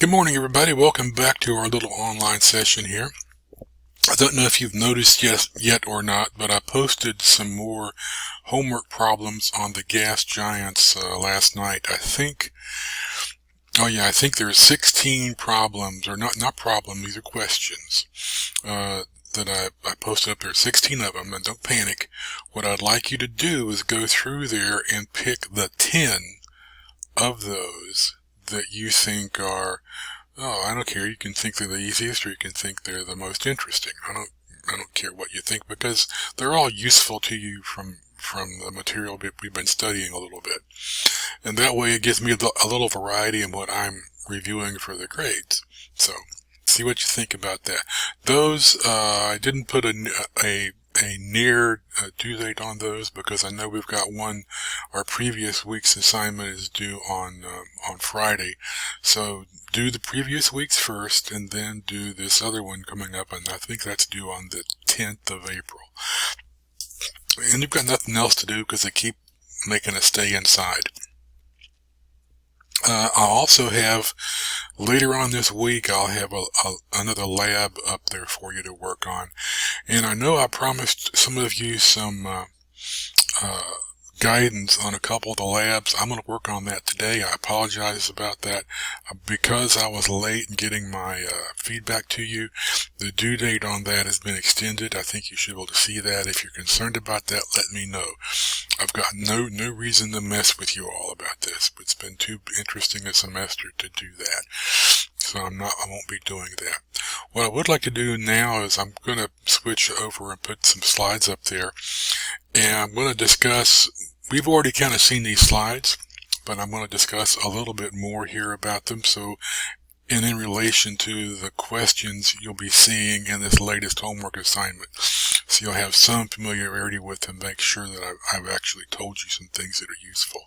Good morning, everybody. Welcome back to our little online session here. I don't know if you've noticed yet or not, but I posted some more homework problems on the gas giants last night. I think there's 16 problems, or not problems, these are questions that I posted up there, 16 of them, and don't panic. What I'd like you to do is go through there and pick the 10 of those that you think are, I don't care, you can think they're the easiest or you can think they're the most interesting. I don't care what you think, because they're all useful to you from the material we've been studying a little bit. And that way it gives me a little variety in what I'm reviewing for the grades. So see what you think about that. Those, I didn't put a near due date on those, because I know we've got our previous week's assignment is due on Friday. So do the previous week's first and then do this other one coming up, and I think that's due on the 10th of April. And you've got nothing else to do because they keep making us stay inside. I'll also have, later on this week, I'll have another lab up there for you to work on. And I know I promised some of you some guidance on a couple of the labs. I'm going to work on that today. I apologize about that. Because I was late in getting my feedback to you, the due date on that has been extended. I think you should be able to see that. If you're concerned about that, let me know. I've got no reason to mess with you all about this, but it's been too interesting a semester to do that. So I won't be doing that. What I would like to do now is I'm going to switch over and put some slides up there. And I'm going to discuss, we've already kind of seen these slides, but I'm going to discuss a little bit more here about them. And in relation to the questions you'll be seeing in this latest homework assignment. So you'll have some familiarity with them, make sure that I've actually told you some things that are useful.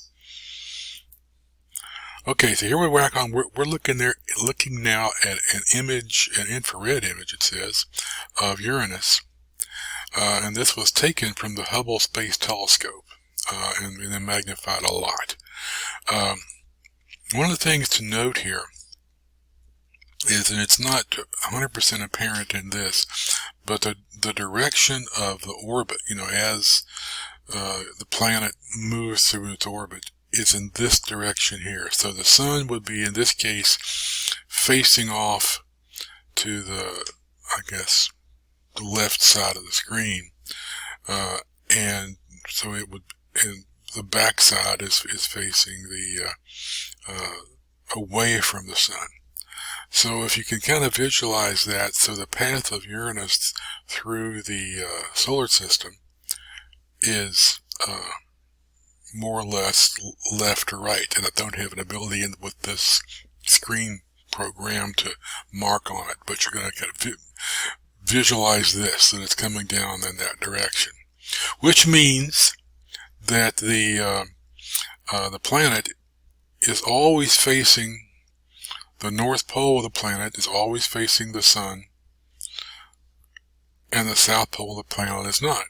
Okay, so here we're looking now at an infrared image, it says, of Uranus. And this was taken from the Hubble Space Telescope, and then magnified a lot. One of the things to note here is, and it's not 100% apparent in this, but the direction of the orbit, as the planet moves through its orbit, is in this direction here. So the sun would be, in this case, facing off to the left side of the screen, and so and the back side is facing away from the sun. So if you can kind of visualize that, so the path of Uranus through the solar system is more or less left to right, and I don't have an ability with this screen program to mark on it, but you're going to kind of visualize this, that it's coming down in that direction, which means that the planet is always facing, the north pole of the planet is always facing the sun, and the south pole of the planet is not.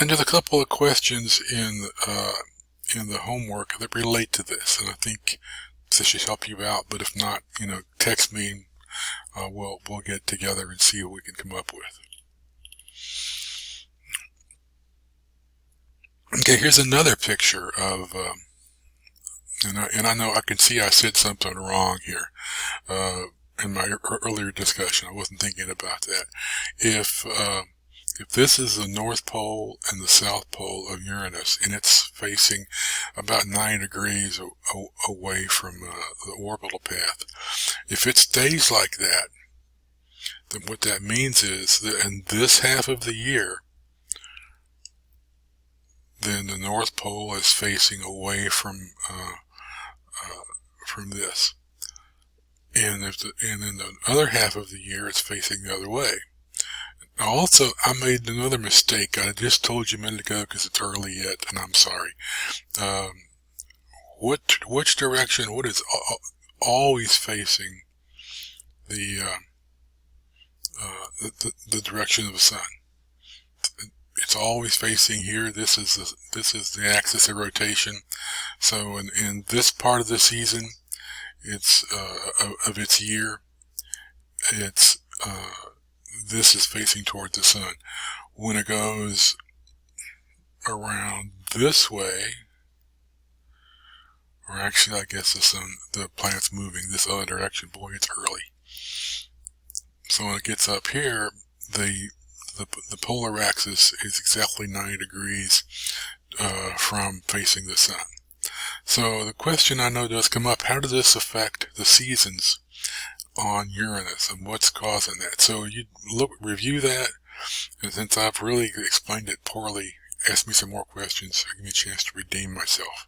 And there's a couple of questions in the homework that relate to this, and I think this should help you out. But if not, text me. We'll get together and see what we can come up with. Okay, here's another picture of, and I know I can see I said something wrong here in my earlier discussion. I wasn't thinking about that. If this is the North Pole and the South Pole of Uranus, and it's facing about 9 degrees away from the orbital path, if it stays like that, then what that means is that in this half of the year, then the North Pole is facing away from this, and in the other half of the year, it's facing the other way. Also, I made another mistake. I just told you a minute ago because it's early yet, and I'm sorry. Which direction? What is always facing the direction of the sun? It's always facing here. This is the axis of rotation. So in this part of the season, it's of its year. It's this is facing toward the sun. When it goes around this way, or actually I guess the planet's moving this other direction. Boy, it's early. So when it gets up here, the polar axis is exactly 90 degrees from facing the sun. So the question I know does come up, how does this affect the seasons on Uranus and what's causing that? So you review that, and since I've really explained it poorly, ask me some more questions, give me a chance to redeem myself.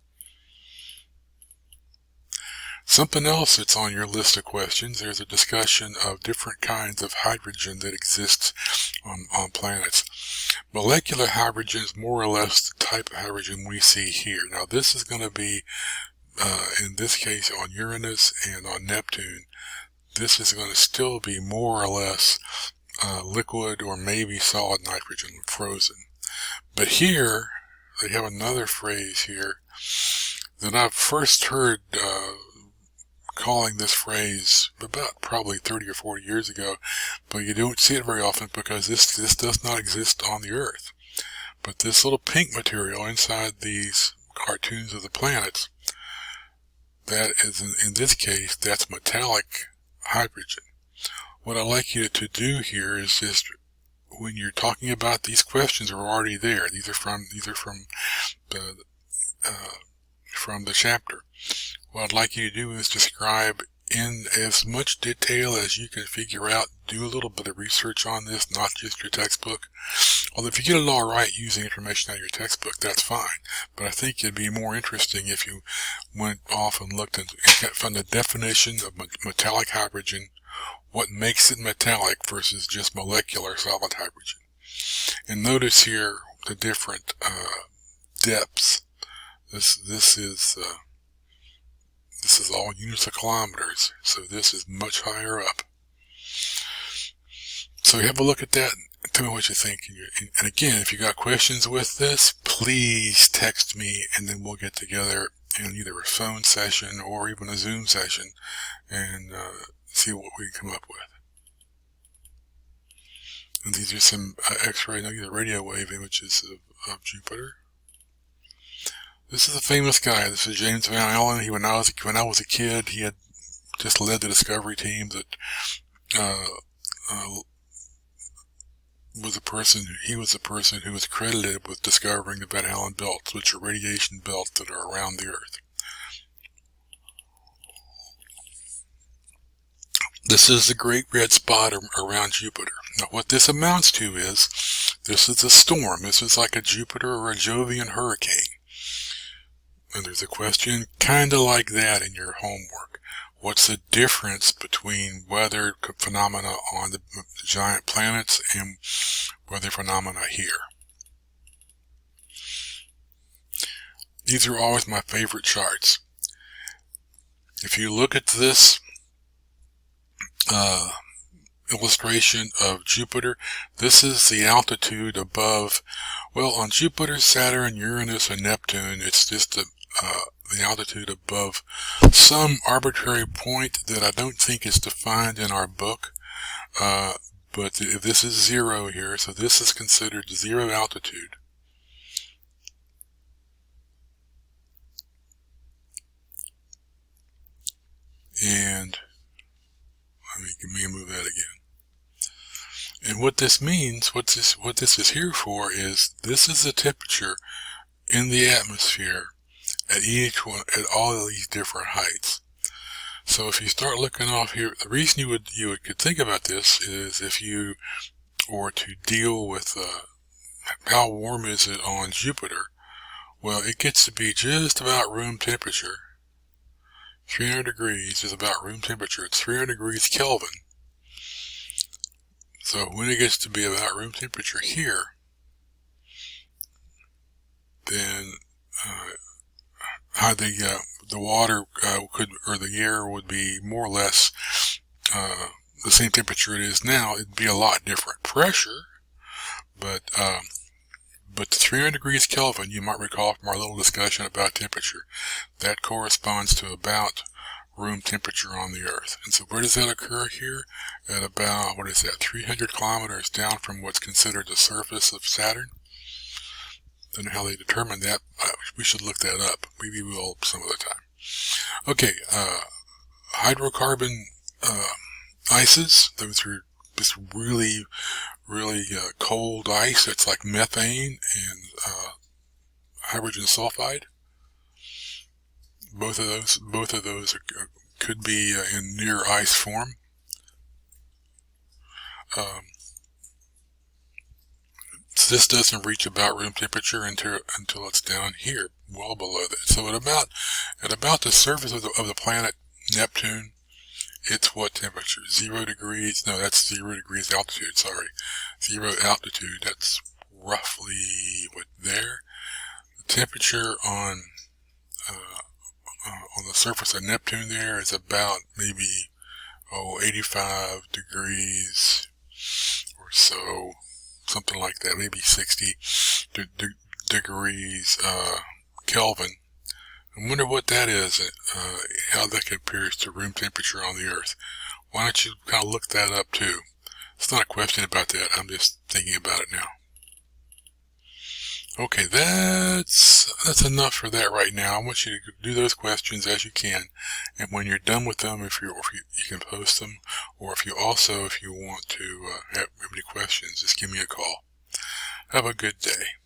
Something else that's on your list of questions, there's a discussion of different kinds of hydrogen that exists on planets. Molecular hydrogen is more or less the type of hydrogen we see here. Now this is going to be, in this case, on Uranus and on Neptune. This is going to still be more or less liquid or maybe solid nitrogen, frozen. But here, they have another phrase here that I've first heard calling this phrase about probably 30 or 40 years ago, but you don't see it very often because this does not exist on the Earth. But this little pink material inside these cartoons of the planets, that is, in this case, that's metallic hydrogen. What I'd like you to do here is just, when you're talking about these questions, are already there. These are from the chapter. What I'd like you to do is describe in as much detail as you can figure out. Do a little bit of research on this, not just your textbook. Although if you get it all right using information out of your textbook, that's fine. But I think it'd be more interesting if you went off and looked and found the definition of metallic hydrogen, what makes it metallic versus just molecular solid hydrogen. And notice here the different depths. This is all units of kilometers, so this is much higher up. So you have a look at that and tell me what you think. And again, if you got questions with this, please text me, and then we'll get together in either a phone session or even a Zoom session and see what we can come up with. And these are some X-ray, radio wave images of Jupiter. This is a famous guy. This is James Van Allen. When I was a kid, he had just led the discovery team that he was the person who was credited with discovering the Van Allen belts, which are radiation belts that are around the Earth. This is the great red spot around Jupiter. Now what this amounts to is, this is a storm. This is like a Jupiter or a Jovian hurricane. And there's a question kind of like that in your homework. What's the difference between weather phenomena on the giant planets and weather phenomena here? These are always my favorite charts. If you look at this illustration of Jupiter, this is the altitude above, well, on Jupiter, Saturn, Uranus, and Neptune, it's just the altitude above some arbitrary point that I don't think is defined in our book, but this is 0 here, so this is considered 0 altitude. And let me move that again. And what this means, what this is here for, is this is the temperature in the atmosphere at all of these different heights. So if you start looking off here, the reason you could think about this is if you were to deal with how warm is it on Jupiter. Well, it gets to be just about room temperature. 300 degrees is about room temperature. It's 300 degrees Kelvin. So when it gets to be about room temperature here, then the water or the air would be more or less the same temperature it is now. It'd be a lot different pressure, but the 300 degrees Kelvin, you might recall from our little discussion about temperature, that corresponds to about room temperature on the Earth. And so where does that occur here? At about, 300 kilometers down from what's considered the surface of Saturn. Don't know how they determine that. We should look that up. Maybe we will some other time. Okay, hydrocarbon ices. Those are this really cold ice. It's like methane and hydrogen sulfide. Both of those could be in near ice form. So this doesn't reach about room temperature until it's down here, well below that. So at about the surface of the planet Neptune, it's what temperature? 0 degrees? No, that's 0 degrees altitude. Sorry, 0 altitude. That's roughly what there. The temperature on the surface of Neptune there is about maybe 85 degrees or so, something like that, maybe 60 degrees Kelvin. I wonder what that is, how that compares to room temperature on the Earth. Why don't you kind of look that up too? It's not a question about that, I'm just thinking about it now. Okay, that's enough for that right now. I want you to do those questions as you can, and when you're done with them, if you can post them, or if you want to have any questions, just give me a call. Have a good day.